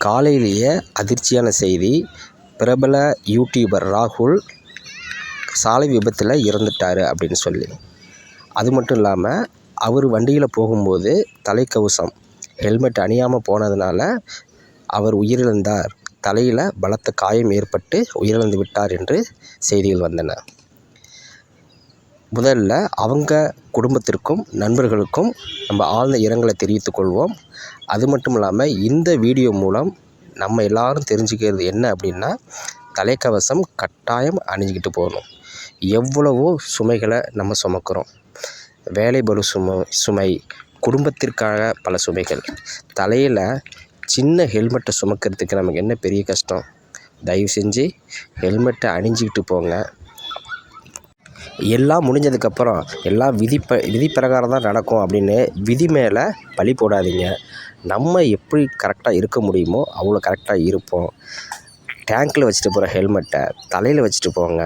காலையிலேயே அதிர்ச்சியான செய்தி. பிரபல யூடியூபர் ராகுல் சாலை விபத்தில் இறந்துட்டார் அப்படின்னு சொல்லி. அது மட்டும் இல்லாமல் அவர் வண்டியில் போகும்போது தலைக்கவசம் ஹெல்மெட் அணியாமல் போனதுனால அவர் உயிரிழந்தார். தலையில் பலத்த காயம் ஏற்பட்டு உயிரிழந்து விட்டார் என்று செய்திகள் வந்தன. முதல்ல அவங்க குடும்பத்திற்கும் நண்பர்களுக்கும் நம்ம ஆழ்ந்த இரங்கலை தெரிவித்துக் கொள்வோம். அது மட்டும் இல்லாமல் இந்த வீடியோ மூலம் நம்ம எல்லாரும் தெரிஞ்சுக்கிறது என்ன அப்படின்னா, தலைக்கவசம் கட்டாயம் அணிஞ்சிக்கிட்டு போகணும். எவ்வளவோ சுமைகளை நம்ம சுமக்கிறோம். வேலை பளு சுமை, குடும்பத்திற்காக பல சுமைகள். தலையில் சின்ன ஹெல்மெட்டை சுமக்கிறதுக்கு நமக்கு என்ன பெரிய கஷ்டம்? தயவு செஞ்சு ஹெல்மெட்டை அணிஞ்சிக்கிட்டு போங்க. எல்லாம் முடிஞ்சதுக்கப்புறம் எல்லாம் விதி பிரகாரம் தான் நடக்கும் அப்படின்னு விதி மேலே பழி போடாதீங்க. நம்ம எப்படி கரெக்டாக இருக்க முடியுமோ அவ்வளோ கரெக்டாக இருப்போம். டேங்க்கில் வச்சுட்டு போகிற ஹெல்மெட்டை தலையில் வச்சுட்டு போங்க.